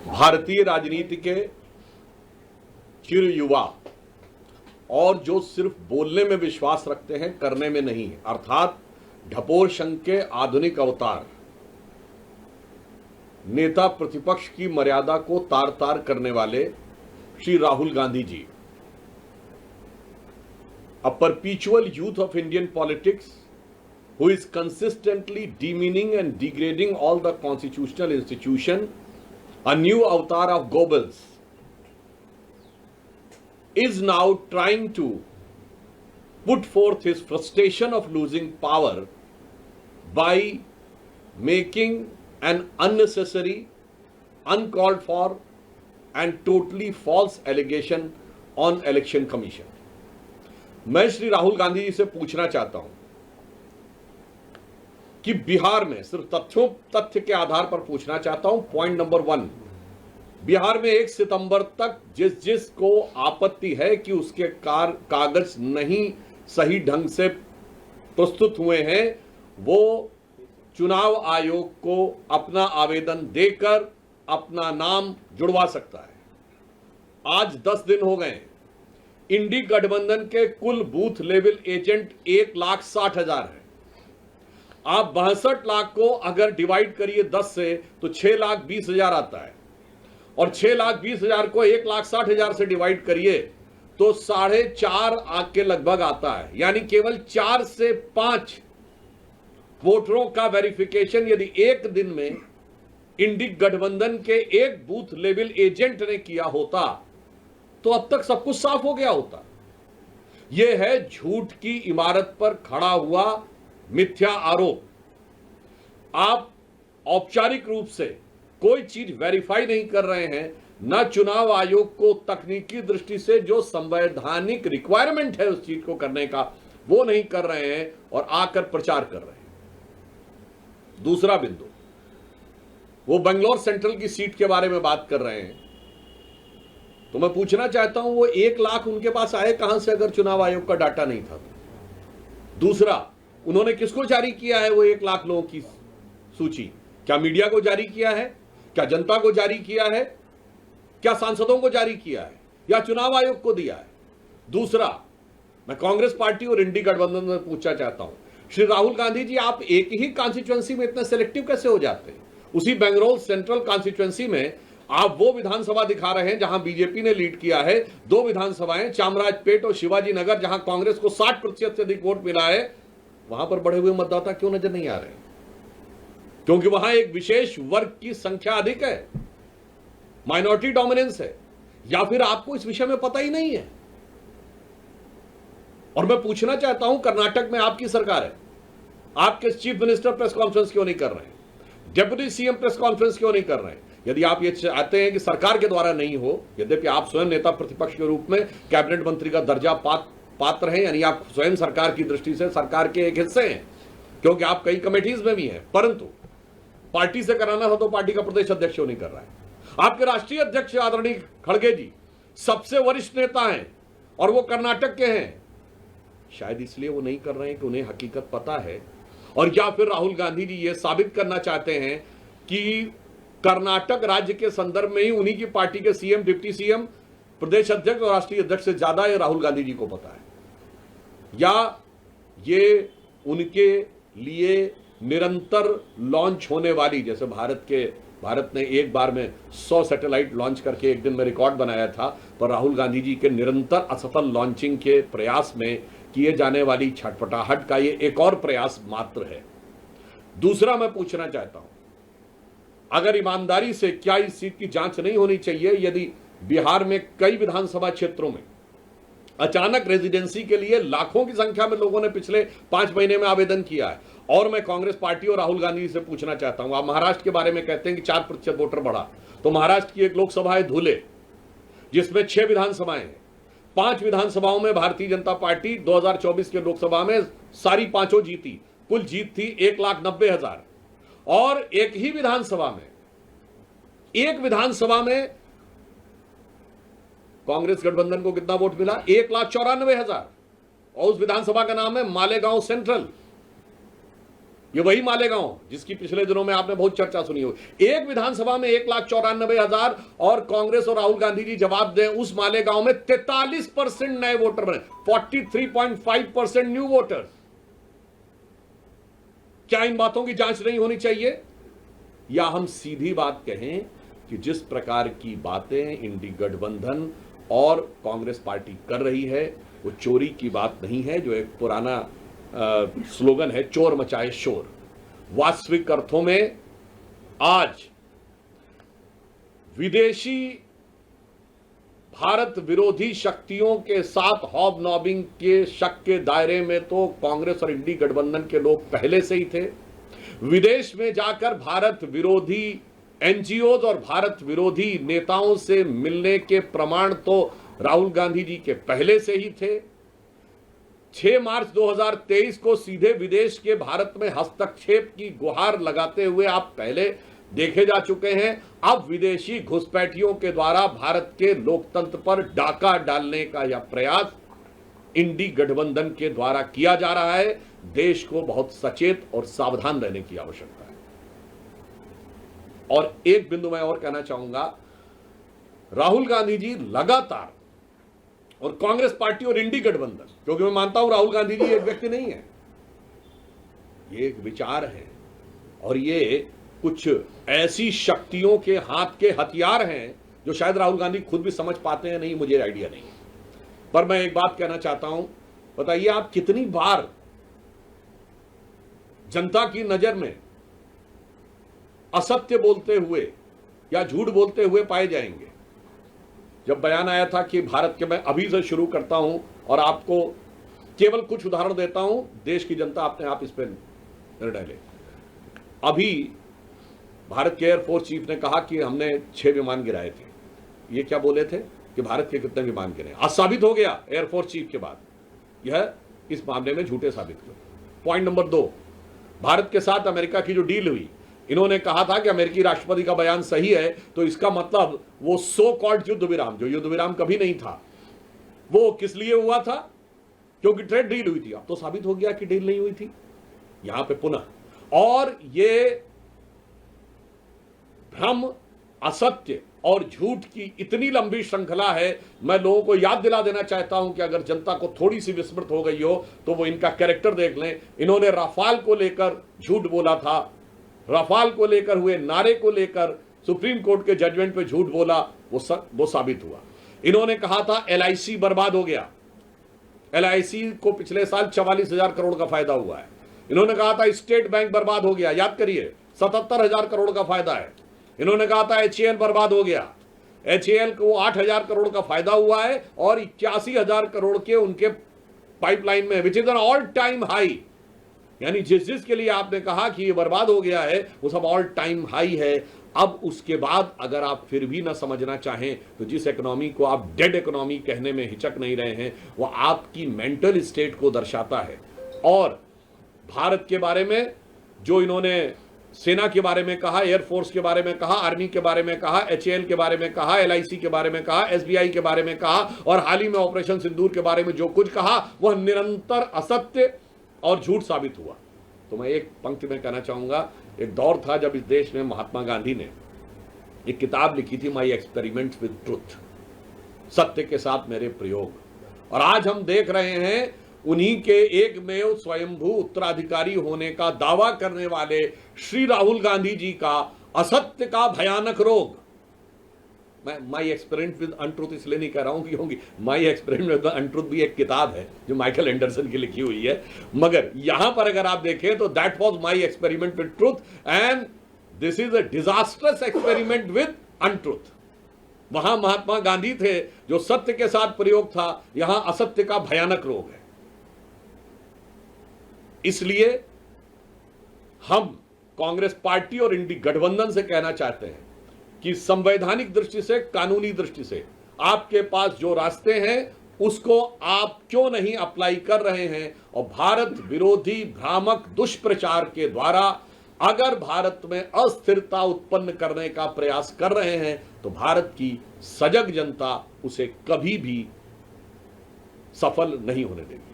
भारतीय राजनीति के चिर युवा और जो सिर्फ बोलने में विश्वास रखते हैं, करने में नहीं, अर्थात ढपोर संघ के आधुनिक अवतार, नेता प्रतिपक्ष की मर्यादा को तार तार करने वाले Shri Rahul Gandhi ji, a perpetual youth of Indian politics who is consistently demeaning and degrading all the constitutional institution, a new avatar of Goebbels, is now trying to put forth his frustration of losing power by making an unnecessary, uncalled for and totally false allegation on Election Commission. मैं श्री राहुल गांधी जी से पूछना चाहता हूं कि बिहार में, सिर्फ तथ्य के आधार पर पूछना चाहता हूं, पॉइंट नंबर 1, बिहार में 1 सितंबर तक जिस को आपत्ति है कि उसके कागज नहीं सही ढंग से प्रस्तुत हुए हैं, वो चुनाव आयोग को अपना आवेदन देकर अपना नाम जुड़वा सकता है। आज 10 दिन हो गए। इंडी गठबंधन के कुल बूथ लेवल एजेंट 1,60,000 है। आप 62 लाख को अगर डिवाइड करिए 10 से तो 6,20,000 आता है, और 6,20,000 को 1,60,000 से डिवाइड करिए तो 4.5 के लगभग आता है। यानी केवल 4 से 5 वोटरों का वेरिफिकेशन यदि एक दिन में इंडी गठबंधन के एक बूथ लेवल एजेंट ने किया होता तो अब तक सब कुछ साफ हो गया होता। यह है झूठ की इमारत पर खड़ा हुआ मिथ्या आरोप। आप औपचारिक रूप से कोई चीज वेरीफाई नहीं कर रहे हैं, न चुनाव आयोग को तकनीकी दृष्टि से जो संवैधानिक रिक्वायरमेंट है उस चीज को करने का वो नहीं कर रहे हैं, और आकर प्रचार कर रहे हैं। दूसरा बिंदु, वो बेंगलोर सेंट्रल की सीट के बारे में बात कर रहे हैं, तो मैं पूछना चाहता हूं वो 1 लाख उनके पास आए कहां से अगर चुनाव आयोग का डाटा नहीं था तो? दूसरा, उन्होंने किसको जारी किया है वो 1 लाख लोगों की सूची? क्या मीडिया को जारी किया है? क्या जनता को जारी किया है? क्या सांसदों को जारी किया है, या चुनाव आयोग को दिया है? दूसरा, मैं कांग्रेस पार्टी और इंडी गठबंधन में पूछना चाहता हूं, श्री राहुल गांधी जी, आप एक ही कॉन्स्टिट्यूएंसी में इतने सिलेक्टिव कैसे हो जाते हैं? उसी बेंगलोर सेंट्रल कॉन्स्टिट्यूएंसी में आप वो विधानसभा दिखा रहे हैं जहां बीजेपी ने लीड किया है, 2 विधानसभाएं चामराजपेट और शिवाजी नगर, जहां कांग्रेस को 60% से अधिक वोट मिला है, वहां पर बढ़े हुए मतदाता क्यों नजर नहीं आ रहे? क्योंकि वहां एक विशेष वर्ग की संख्या अधिक है, माइनॉरिटी डोमिनेंस है, या फिर आपको इस विषय में पता ही नहीं है? और मैं पूछना चाहता हूं, कर्नाटक में आपकी सरकार है, आपके चीफ मिनिस्टर प्रेस कॉन्फ्रेंस क्यों नहीं कर रहे हैं? डिप्टी सीएम प्रेस कॉन्फ्रेंस क्यों नहीं कर रहे हैं? यदि आप ये चाहते हैं कि सरकार के द्वारा नहीं हो, यद्यपि आप स्वयं नेता प्रतिपक्ष के रूप में कैबिनेट मंत्री का दर्जा पात्र हैं, यानी आप स्वयं सरकार की दृष्टि से सरकार के एक हिस्से हैं, क्योंकि आप कई कमेटीज में भी हैं, परंतु पार्टी से कराना था तो पार्टी का प्रदेश अध्यक्ष क्यों नहीं कर रहा है? आपके राष्ट्रीय अध्यक्ष आदरणीय खड़गे जी सबसे वरिष्ठ नेता हैं और वो कर्नाटक के हैं। शायद इसलिए वो नहीं कर रहे हैं कि उन्हें हकीकत पता है, और या फिर राहुल गांधी जी ये साबित करना चाहते हैं कि कर्नाटक राज्य के संदर्भ में ही उन्हीं की पार्टी के सीएम, डिप्टी सीएम, प्रदेश अध्यक्ष और राष्ट्रीय अध्यक्ष से ज्यादा ये राहुल गांधी जी को पता है, या ये उनके लिए निरंतर लॉन्च होने वाली, जैसे भारत ने एक बार में 100 सैटेलाइट लॉन्च करके एक दिन में रिकॉर्ड बनाया था, पर राहुल गांधी जी के निरंतर असफल लॉन्चिंग के प्रयास में किए जाने वाली छटपटाहट का ये एक और प्रयास मात्र है। दूसरा, मैं पूछना चाहता हूं, अगर ईमानदारी से क्या इस सीट की जांच नहीं होनी चाहिए? यदि बिहार में कई विधानसभा क्षेत्रों में अचानक रेजिडेंसी के लिए लाखों की संख्या में लोगों ने पिछले 5 महीने में आवेदन किया है, और मैं कांग्रेस पार्टी और राहुल गांधी से पूछना चाहता हूं, आप महाराष्ट्र के बारे में कहते हैं कि 4% वोटर बढ़ा, तो महाराष्ट्र की एक लोकसभा है धुले, जिसमें 6 विधानसभाएं हैं। 5 विधानसभाओं में भारतीय जनता पार्टी 2024 के लोकसभा में सारी 5 जीती, कुल जीत थी 1,90,000, और एक विधानसभा में कांग्रेस गठबंधन को कितना वोट मिला? 1,94,000, और उस विधानसभा का नाम है मालेगांव सेंट्रल। ये वही मालेगांव जिसकी पिछले दिनों में आपने बहुत चर्चा सुनी हो। एक विधानसभा में 1,94,000 और कांग्रेस और राहुल गांधी जी जवाब दें, उस मालेगांव में 43% नए वोटर बने, 43.5% न्यू वोटर्स। क्या इन बातों की जांच नहीं होनी चाहिए? या हम सीधी बात कहें कि जिस प्रकार की बातें इंडी गठबंधन और कांग्रेस पार्टी कर रही है वो चोरी की बात नहीं है, जो एक पुराना स्लोगन है, चोर मचाए शोर। वास्तविक अर्थों में आज विदेशी भारत विरोधी शक्तियों के साथ हॉबनॉबिंग के शक के दायरे में तो कांग्रेस और इंडी गठबंधन के लोग पहले से ही थे। विदेश में जाकर भारत विरोधी एनजीओज और भारत विरोधी नेताओं से मिलने के प्रमाण तो राहुल गांधी जी के पहले से ही थे। 6 मार्च 2023 को सीधे विदेश के भारत में हस्तक्षेप की गुहार लगाते हुए आप पहले देखे जा चुके हैं। अब विदेशी घुसपैठियों के द्वारा भारत के लोकतंत्र पर डाका डालने का यह प्रयास इंडी गठबंधन के द्वारा किया जा रहा है। देश को बहुत सचेत और सावधान रहने की आवश्यकता है। और एक बिंदु मैं और कहना चाहूंगा, राहुल गांधी जी लगातार, और कांग्रेस पार्टी और इंडी गठबंधन, क्योंकि मैं मानता हूं राहुल गांधी जी एक व्यक्ति नहीं है, ये एक विचार है और ये कुछ ऐसी शक्तियों के हाथ के हथियार हैं जो शायद राहुल गांधी खुद भी समझ पाते हैं नहीं, मुझे आइडिया नहीं। पर मैं एक बात कहना चाहता हूं, बताइए आप कितनी बार जनता की नजर में असत्य बोलते हुए या झूठ बोलते हुए पाए जाएंगे? जब बयान आया था कि भारत के, मैं अभी से शुरू करता हूं और आपको केवल कुछ उदाहरण देता हूं, देश की जनता अपने आप इस पर निर्णय ले। अभी भारत के एयरफोर्स चीफ ने कहा कि हमने 6 विमान गिराए थे। ये क्या बोले थे कि भारत के कितने विमान गिरे? आज साबित हो गया एयरफोर्स चीफ के बाद, यह इस मामले में झूठे साबित हुए। पॉइंट नंबर 2, भारत के साथ अमेरिका की जो डील हुई, इन्होंने कहा था कि अमेरिकी राष्ट्रपति का बयान सही है, तो इसका मतलब वो सो कॉल्ड युद्ध विराम, जो युद्ध विराम कभी नहीं था, वो किस लिए हुआ था? क्योंकि ट्रेड डील हुई थी। अब तो साबित हो गया कि डील नहीं हुई थी यहां पे पुनः। और ये भ्रम, असत्य और झूठ की इतनी लंबी श्रृंखला है। मैं लोगों को याद दिला देना चाहता हूं कि अगर जनता को थोड़ी सी विस्मृत हो गई हो तो वो इनका कैरेक्टर देख लें। इन्होंने राफाल को लेकर झूठ बोला था, राफाल को लेकर हुए नारे को लेकर सुप्रीम कोर्ट के जजमेंट पे झूठ बोला, वो साबित हुआ। इन्होंने कहा था LIC बर्बाद हो गया, LIC को पिछले साल 44,000 करोड़ का फायदा हुआ है। इन्होंने कहा था स्टेट बैंक बर्बाद हो गया, याद करिए 77,000 करोड़ का फायदा है। इन्होंने कहा था HAL बर्बाद हो गया, HAL को 8,000 करोड़ का फायदा हुआ है और 81,000 करोड़ के उनके पाइपलाइन में, which is an all time high. यानी जिस के लिए आपने कहा कि ये बर्बाद हो गया है वो सब ऑल टाइम हाई है। अब उसके बाद अगर आप फिर भी ना समझना चाहें तो जिस इकोनॉमी को आप डेड इकोनॉमी कहने में हिचक नहीं रहे हैं, वो आपकी मेंटल स्टेट को दर्शाता है। और भारत के बारे में जो इन्होंने सेना के बारे में कहा, एयरफोर्स के बारे में कहा, आर्मी के बारे में कहा, HAL के बारे में कहा, LIC के बारे में कहा, SBI के बारे में कहा और हाल ही में ऑपरेशन सिंदूर के बारे में जो कुछ कहा वह निरंतर असत्य और झूठ साबित हुआ। तो मैं एक पंक्ति में कहना चाहूंगा, एक दौर था जब इस देश में महात्मा गांधी ने एक किताब लिखी थी, माई एक्सपेरिमेंट्स विद ट्रुथ, सत्य के साथ मेरे प्रयोग। और आज हम देख रहे हैं उन्हीं के एकमेव स्वयंभू उत्तराधिकारी होने का दावा करने वाले श्री राहुल गांधी जी का असत्य का भयानक रोग। मैं माई एक्सपेरिमेंट विद अनट्रुथ इसलिए नहीं कह रहा हूं क्योंकि माई एक्सपेरिमेंट विद अनट्रुथ भी एक किताब है जो माइकल एंडरसन की लिखी हुई है, मगर यहां पर अगर आप देखें तो that was my experiment with truth and this is a disastrous experiment with untruth. वहां महात्मा गांधी थे जो सत्य के साथ प्रयोग था, यहां असत्य का भयानक रोग है। इसलिए हम कांग्रेस पार्टी और इंडी गठबंधन से कहना चाहते हैं कि संवैधानिक दृष्टि से, कानूनी दृष्टि से आपके पास जो रास्ते हैं उसको आप क्यों नहीं अप्लाई कर रहे हैं? और भारत विरोधी भ्रामक दुष्प्रचार के द्वारा अगर भारत में अस्थिरता उत्पन्न करने का प्रयास कर रहे हैं तो भारत की सजग जनता उसे कभी भी सफल नहीं होने देगी।